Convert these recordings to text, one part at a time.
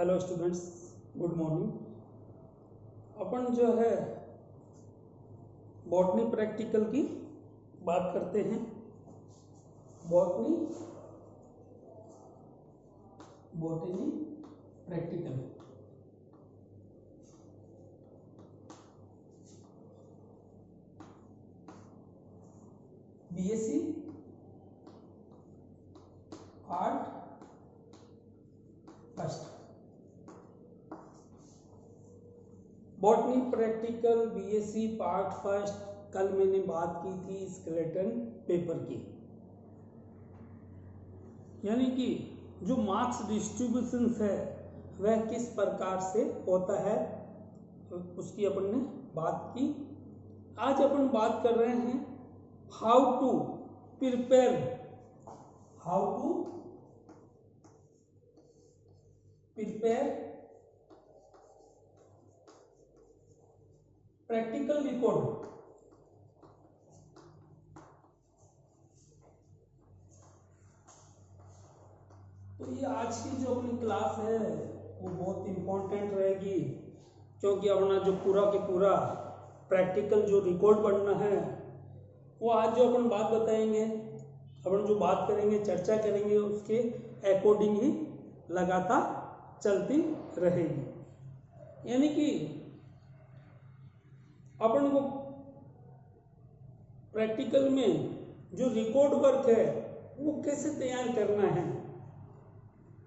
Hello students, good morning. अपन जो है बॉटनी प्रैक्टिकल की बात करते हैं। Botany practical BSc part first. Botany practical BSc part first. कल मैंने बात की थी स्केलेटन पेपर की, यानी कि जो मार्क्स डिस्ट्रीब्यूशन है वह किस प्रकार से होता है उसकी अपन ने बात की। आज अपन बात कर रहे हैं how to prepare practical record. तो ये आज की जो अपनी क्लास है वो बहुत इम्पोर्टेंट रहेगी, क्योंकि अपना जो पूरा के पूरा प्रैक्टिकल जो रिकॉर्ड बनना है वो आज जो अपन बात बताएंगे, अपन जो बात करेंगे, चर्चा करेंगे, उसके अकॉर्डिंग ही लगातार चलती रहेगी। यानी कि अपन को प्रैक्टिकल में जो रिकॉर्ड वर्क है वो कैसे तैयार करना है।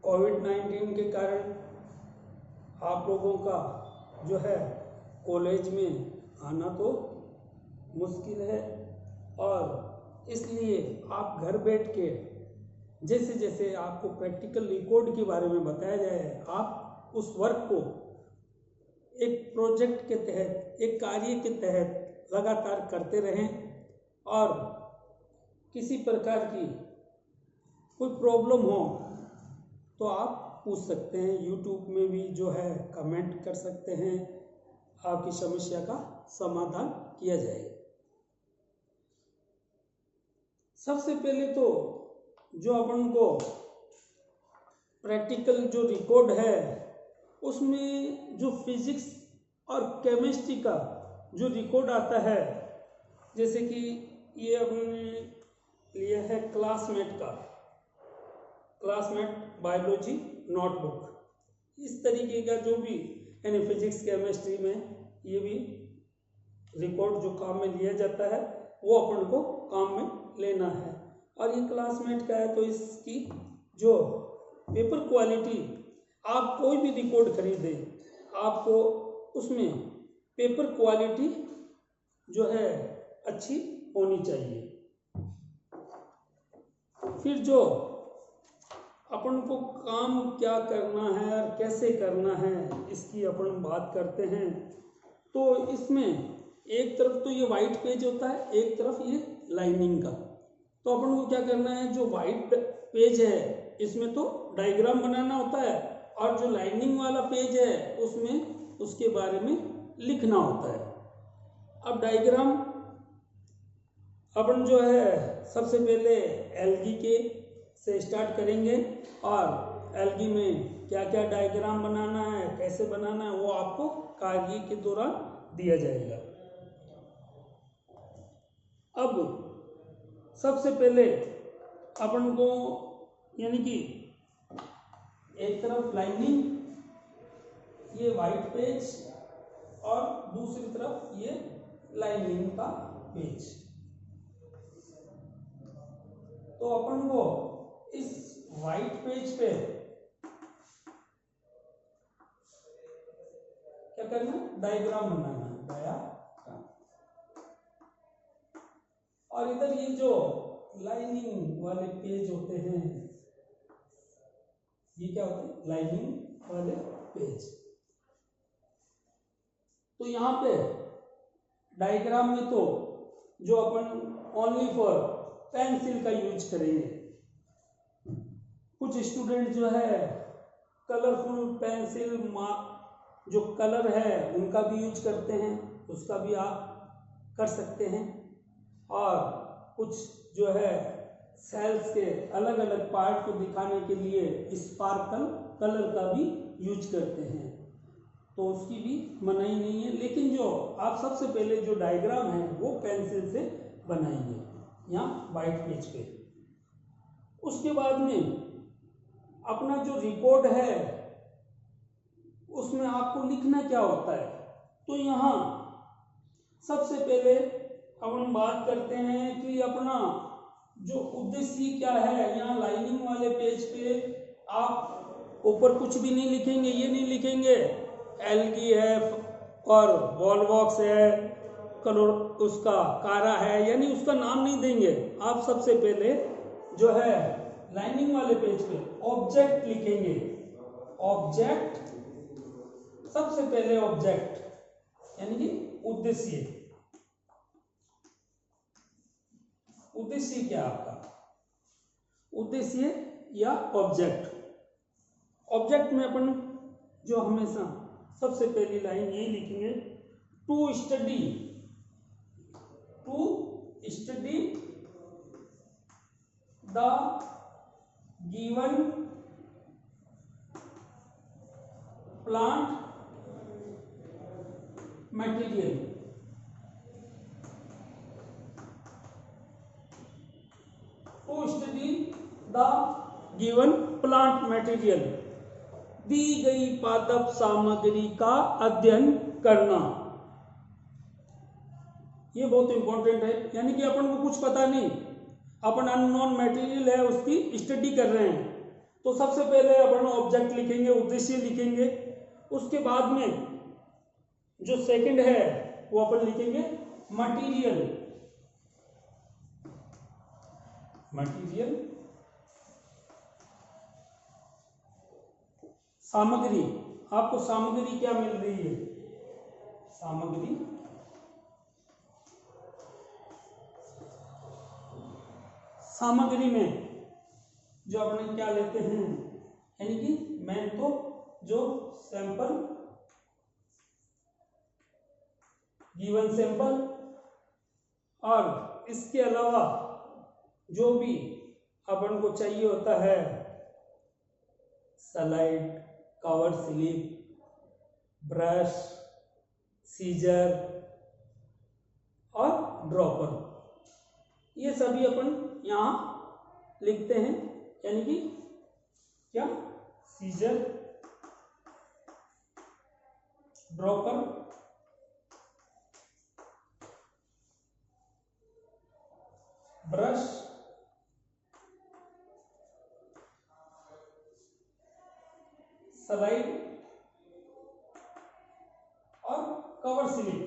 कोविड-19 के कारण आप लोगों का जो है कॉलेज में आना तो मुश्किल है, और इसलिए आप घर बैठ के जैसे जैसे आपको प्रैक्टिकल रिकॉर्ड के बारे में बताया जाए, आप उस वर्क को एक प्रोजेक्ट के तहत, एक कार्य के तहत लगातार करते रहें, और किसी प्रकार की कोई प्रॉब्लम हो तो आप पूछ सकते हैं। यूट्यूब में भी जो है कमेंट कर सकते हैं, आपकी समस्या का समाधान किया जाएगा। सबसे पहले तो जो अपन को प्रैक्टिकल जो रिकॉर्ड है उसमें जो फिजिक्स और केमिस्ट्री का जो रिकॉर्ड आता है, जैसे कि ये अपने लिया है क्लासमेट बायोलॉजी नोटबुक। इस तरीके का जो भी यानी फिजिक्स केमिस्ट्री में ये भी रिकॉर्ड जो काम में लिया जाता है वो अपन को काम में लेना है। और ये क्लासमेट का है, तो इसकी जो पेपर क्वालिटी, आप कोई भी रिकॉर्ड खरीदे आपको उसमें पेपर क्वालिटी जो है अच्छी होनी चाहिए। फिर जो अपन को काम क्या करना है और कैसे करना है इसकी अपन बात करते हैं। तो इसमें एक तरफ तो ये वाइट पेज होता है, एक तरफ ये लाइनिंग का। तो अपन को क्या करना है, जो वाइट पेज है इसमें तो डायग्राम बनाना होता है, और जो लाइनिंग वाला पेज है उसमें उसके बारे में लिखना होता है। अब डायग्राम अपन जो है सबसे पहले एल्गी के से स्टार्ट करेंगे, और एल्गी में क्या क्या डायग्राम बनाना है, कैसे बनाना है, वो आपको कार्य के दौरान दिया जाएगा। अब सबसे पहले अपन को यानी कि एक तरफ लाइनिंग, ये वाइट पेज, और दूसरी तरफ ये लाइनिंग का पेज। तो अपन को इस वाइट पेज पे क्या करना है, डायग्राम बनाना है, डायग्राम। और इधर ये जो लाइनिंग वाले पेज होते हैं, ये क्या होते हैं, लाइनिंग वाले पेज। तो यहाँ पे डायग्राम में तो जो अपन ओनली फॉर पेंसिल का यूज करेंगे। कुछ स्टूडेंट जो है कलरफुल पेंसिल जो कलर है उनका भी यूज करते हैं, उसका भी आप कर सकते हैं। और कुछ जो है सेल्स के अलग अलग पार्ट को दिखाने के लिए स्पार्कल कलर का भी यूज करते हैं, तो उसकी भी मनाही नहीं है। लेकिन जो आप सबसे पहले जो डायग्राम है वो पेंसिल से बनाएंगे या वाइट पेज पे। उसके बाद में अपना जो रिकॉर्ड है उसमें आपको लिखना क्या होता है, तो यहाँ सबसे पहले अपन बात करते हैं कि अपना जो उद्देश्य क्या है। यहाँ लाइनिंग वाले पेज पे आप ऊपर कुछ भी नहीं लिखेंगे, ये नहीं लिखेंगे एलगी है और वॉलवॉक्स है, कलर उसका कारा है, यानी उसका नाम नहीं देंगे। आप सबसे पहले जो है लाइनिंग वाले पेज पे ऑब्जेक्ट लिखेंगे। ऑब्जेक्ट, सबसे पहले ऑब्जेक्ट यानी कि उद्देश्य। उद्देश्य क्या आपका, उद्देश्य या ऑब्जेक्ट। ऑब्जेक्ट में अपन जो हमेशा सबसे पहली लाइन यही लिखेंगे, to study the given plant material. To study the given plant material, दी गई पादप सामग्री का अध्ययन करना। ये बहुत इंपॉर्टेंट है, यानी कि अपन को कुछ पता नहीं, अपन अननोन मटेरियल है उसकी स्टडी कर रहे हैं, तो सबसे पहले अपन ऑब्जेक्ट लिखेंगे, उद्देश्य लिखेंगे। उसके बाद में जो सेकंड है वो अपन लिखेंगे मटेरियल। मटेरियल सामग्री, आपको सामग्री क्या मिल रही है, सामग्री सामग्री में जो अपने क्या लेते हैं, यानी कि मेन तो जो सैंपल, गिवन सैंपल, और इसके अलावा जो भी अपन को चाहिए होता है slide, cover slip, brush, scissor और ड्रॉपर, ये सभी अपन यहाँ लिखते हैं। यानी कि क्या, सीजर, ड्रॉपर, ब्रश, स्लाइड और कवर स्लिप,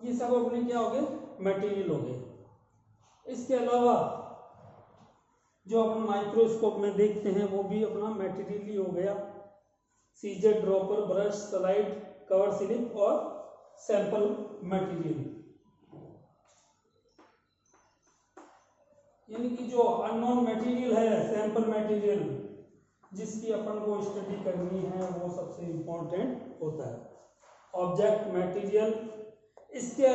ये सब अपने क्या हो गए, मटेरियल हो गए। इसके अलावा जो अपन माइक्रोस्कोप में देखते हैं वो भी अपना मटेरियल ही हो गया, scissor, dropper, brush, slide, cover slip और सैंपल मटेरियल। यानी कि जो अननोन मटेरियल है, सैंपल मटेरियल, जिसकी अपन को स्टडी करनी है, वो सबसे इंपॉर्टेंट होता है ऑब्जेक्ट, मटेरियल। इसके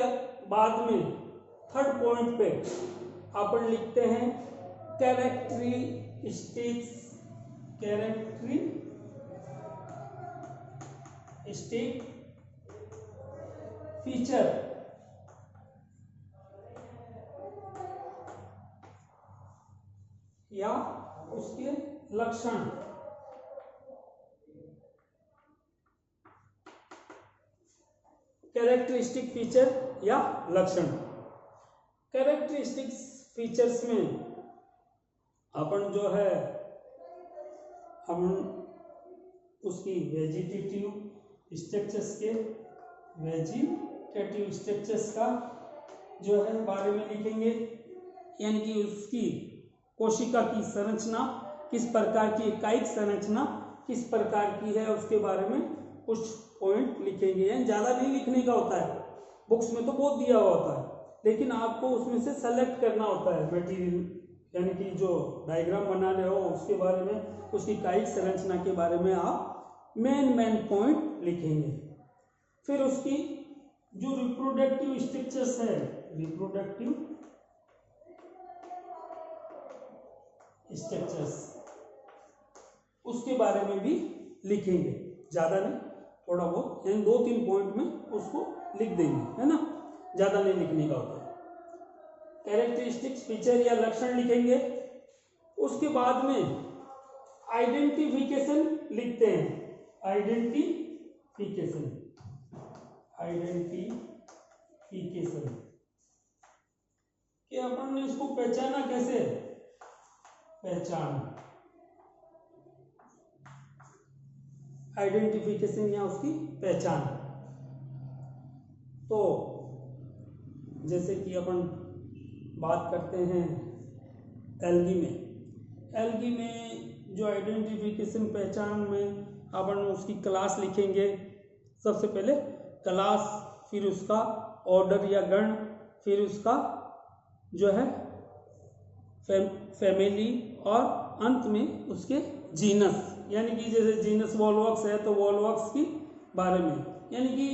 बाद में थर्ड पॉइंट पे अपन लिखते हैं कैरेक्टरिस्टिक्स, कैरेक्टरिस्टिक फीचर, या उसके लक्षण। कैरेक्टरिस्टिक फीचर या लक्षण। कैरेक्टरिस्टिक्स फीचर्स में अपन जो है हम उसकी वेजिटेटिव स्ट्रक्चर्स के, वेजिटेटिव स्ट्रक्चर्स का जो है बारे में लिखेंगे, यानी कि उसकी कोशिका की संरचना किस प्रकार की, इकाइक संरचना किस प्रकार की है, उसके बारे में कुछ पॉइंट लिखेंगे। यानी ज़्यादा नहीं लिखने का होता है, बुक्स में तो बहुत दिया हुआ होता है, लेकिन आपको उसमें से सेलेक्ट करना होता है मटेरियल, यानी कि जो डायग्राम बना रहे हो उसके बारे में, उसकी कायिक संरचना के बारे में आप मेन पॉइंट लिखेंगे। फिर उसकी जो रिप्रोडक्टिव स्ट्रक्चर्स है, रिप्रोडक्टिव स्ट्रक्चर्स, उसके बारे में भी लिखेंगे, ज़्यादा नहीं, थोड़ा बहुत, यानी 2-3 पॉइंट में उसको लिख देंगे, है ना, ज़्यादा नहीं लिखने का होता। कैरेक्टरिस्टिक्स, फीचर या लक्षण लिखेंगे। उसके बाद में आइडेंटिफिकेशन लिखते हैं, आइडेंटिफिकेशन कि अपन ने इसको पहचाना कैसे, पहचान, आइडेंटिफिकेशन या उसकी पहचान। तो जैसे कि अपन बात करते हैं एल्गी में जो आइडेंटिफिकेशन पहचान में अपन उसकी क्लास लिखेंगे। सबसे पहले क्लास, फिर उसका ऑर्डर या गण, फिर उसका जो है फैमिली, और अंत में उसके जीनस, यानी कि जैसे जीनस वॉल्वॉक्स है तो वॉल्वॉक्स की बारे में, यानी कि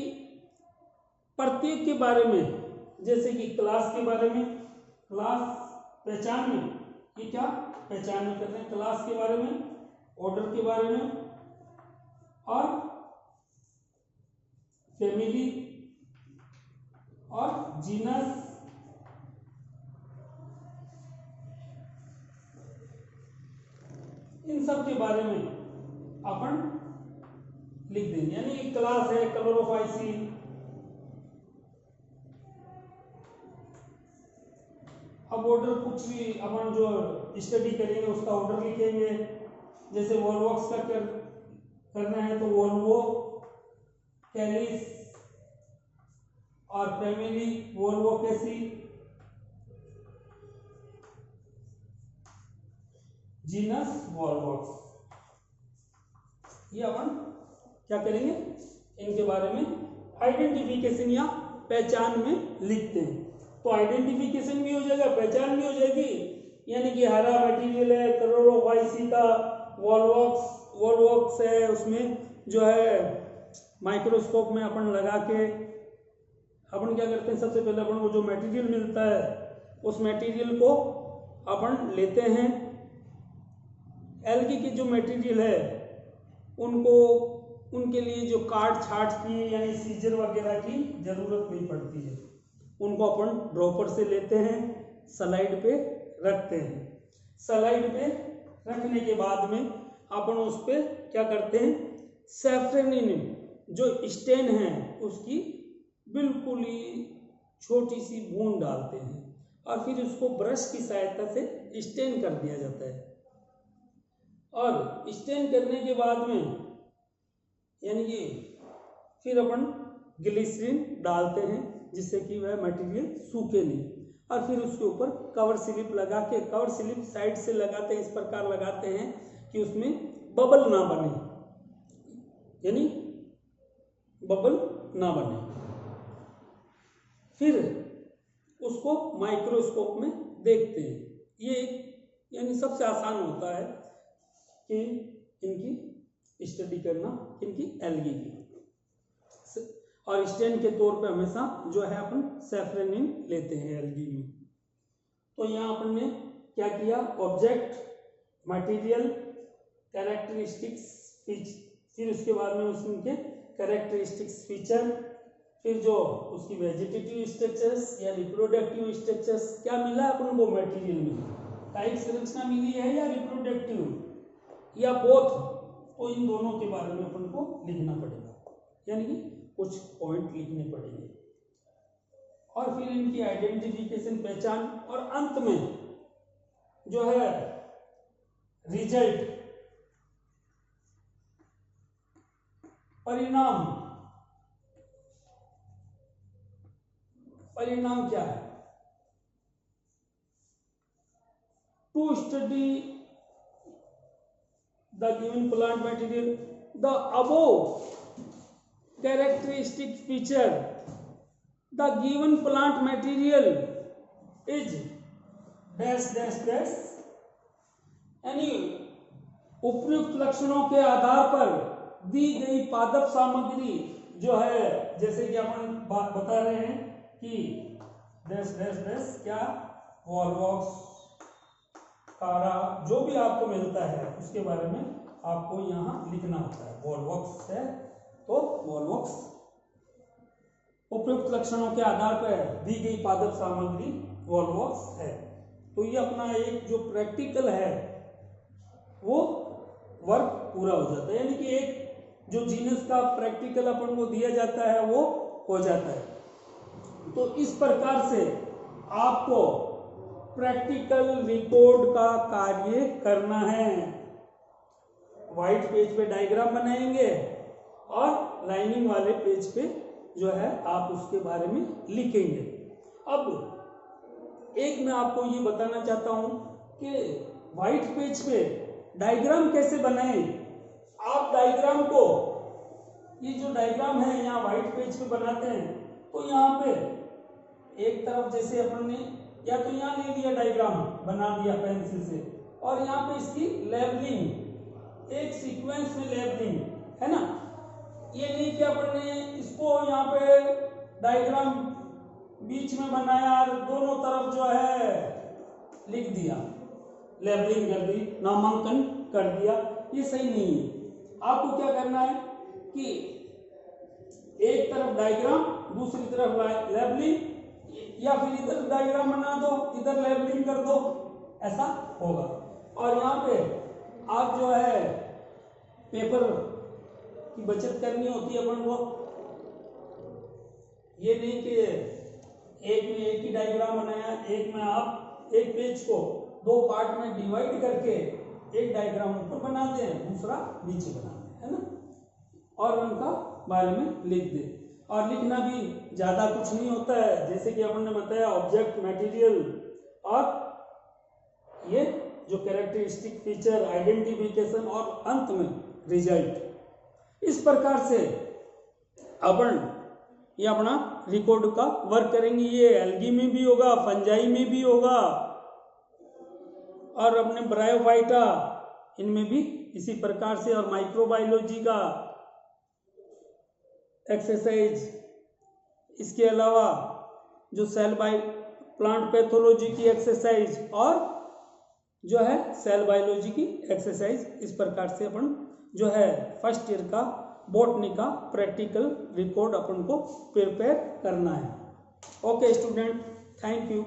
प्रत्येक के बारे में, जैसे कि क्लास के बारे में, क्लास पहचान में, ये क्या पहचान में कर रहे हैं, क्लास के बारे में, ऑर्डर के बारे में, और फैमिली और जीनस, इन सब के बारे में अपन लिख देंगे। यानी क्लास है क्लोरोफाइसीन, अब ऑर्डर कुछ भी अपन जो स्टडी करेंगे उसका ऑर्डर लिखेंगे। जैसे वॉल्वॉक्स का करना है तो वोल्वो, कैलिस, और फैमिली वोल्वोकेसी, जीनस वॉल्वॉक्स, ये अपन क्या करेंगे, इनके बारे में आइडेंटिफिकेशन या पहचान में लिखते हैं। तो आइडेंटिफिकेशन भी हो जाएगा, पहचान भी हो जाएगी, यानी कि हरा मटेरियल है क्लोरोफाइसी का, वॉल्वॉक्स है, उसमें जो है माइक्रोस्कोप में अपन लगा के अपन क्या करते हैं, सबसे पहले अपन को जो मटेरियल मिलता है उस मटेरियल को अपन लेते हैं। एल्गी की जो मटेरियल है उनको, उनके लिए जो काट छाट की यानी सीजर वगैरह की जरूरत नहीं पड़ती है, उनको अपन ड्रॉपर से लेते हैं, स्लाइड पे रखते हैं। स्लाइड पे रखने के बाद में अपन उस पर क्या करते हैं, सैफ्रेनिन जो स्टेन है उसकी बिल्कुल ही छोटी सी बूंद डालते हैं, और फिर उसको ब्रश की सहायता से स्टेन कर दिया जाता है। और स्टेन करने के बाद में यानी कि फिर अपन ग्लिसरीन डालते हैं जिससे कि वह मटेरियल सूखे नहीं, और फिर उसके ऊपर कवर स्लिप लगा के, कवर स्लिप साइड से लगाते हैं, इस प्रकार लगाते हैं कि उसमें बबल ना बने, यानी बबल ना बने। फिर उसको माइक्रोस्कोप में देखते हैं। ये यानी सबसे आसान होता है कि इनकी स्टडी करना, इनकी एल्गी की। और स्टेन के तौर पे हमेशा जो है अपन सैफ्रेनिन लेते हैं एल्गी में। तो यहाँ अपन ने क्या किया, ऑब्जेक्ट, मटेरियल, कैरेक्टरिस्टिक्स, फिर उसके बाद में उसके कैरेक्टरिस्टिक्स फीचर, फिर जो उसकी वेजिटेटिव स्ट्रक्चर्स या रिप्रोडक्टिव स्ट्रक्चर्स, क्या मिला अपन को मटेरियल में, कायिक संरचना मिली है या रिप्रोडक्टिव या बोथ, तो इन दोनों के बारे में अपन को लिखना पड़ेगा, यानी कि कुछ पॉइंट लिखने पड़ेंगे। और फिर इनकी आइडेंटिफिकेशन, पहचान, और अंत में जो है रिजल्ट, परिणाम, परिणाम क्या है, to study the given plant material, the above characteristic feature, the given plant material is dash dash dash, यानी उपयुक्त लक्षणों के आधार पर दी गई पादप सामग्री जो है, जैसे कि अपन बता रहे हैं कि डैश डैश डैश क्या, वॉल्वॉक्स, कारा जो भी आपको मिलता है उसके बारे में आपको यहाँ लिखना होता है। वॉल्वॉक्स है तो वॉल्वॉक्स उपयुक्त लक्षणों के आधार पर दी गई पादप सामग्री वॉल्वॉक्स है। तो ये अपना एक जो प्रैक्टिकल है वो वर्क पूरा हो जाता है, यानी कि एक जो जीनस का प्रैक्टिकल अपन को दिया जाता है वो हो जाता है। तो इस प्रकार से आपको प्रैक्टिकल रिपोर्ट का कार्य करना है। व्हाइट पेज पे डायग्राम बनाएंगे और लाइनिंग वाले पेज पे जो है आप उसके बारे में लिखेंगे। अब एक मैं आपको ये बताना चाहता हूं कि व्हाइट पेज पे डायग्राम कैसे बनाएं। आप डायग्राम को, ये जो डायग्राम है यहाँ व्हाइट पेज पे बनाते हैं तो यहाँ पे एक तरफ जैसे अपन ने या तो यहाँ ले लिया डायग्राम बना दिया पेंसिल से और यहाँ पे इसकी लेबलिंग एक सीक्वेंस में लेबलिंग है ना। ये नहीं कि अपन ने इसको यहाँ पे डायग्राम बीच में बनाया और दोनों तरफ जो है लिख दिया, लेबलिंग कर दी, नामांकन कर दिया, ये सही नहीं है। आपको क्या करना है कि एक तरफ डायग्राम दूसरी तरफ लेबलिंग, या फिर इधर डायग्राम बना दो इधर लेबलिंग कर दो, ऐसा होगा। और यहाँ पे आप जो है पेपर की बचत करनी होती है अपन को। ये नहीं कि एक में एक ही डायग्राम बनाया, एक में आप एक पेज को दो पार्ट में डिवाइड करके एक डायग्राम ऊपर बनाते हैं दूसरा नीचे बनाते हैं, है ना, और उनका बारे में लिख दे। और लिखना भी ज्यादा कुछ नहीं होता है, जैसे कि अपन ने बताया ऑब्जेक्ट, मटेरियल और ये जो कैरेक्टरिस्टिक फीचर, आइडेंटिफिकेशन और अंत में रिजल्ट। इस प्रकार से अपन ये अपना रिकॉर्ड का वर्क करेंगे। ये एल्गी में भी होगा, फंजाई में भी होगा और अपने ब्रायोफाइटा इनमें भी इसी प्रकार से, और माइक्रोबायोलॉजी का एक्सरसाइज, इसके अलावा जो सेल प्लांट पैथोलॉजी की एक्सरसाइज और जो है सेल बायोलॉजी की एक्सरसाइज, इस प्रकार से अपन जो है फर्स्ट ईयर का बॉटनी का प्रैक्टिकल रिकॉर्ड अपन को प्रिपेयर करना है। Okay student, thank you.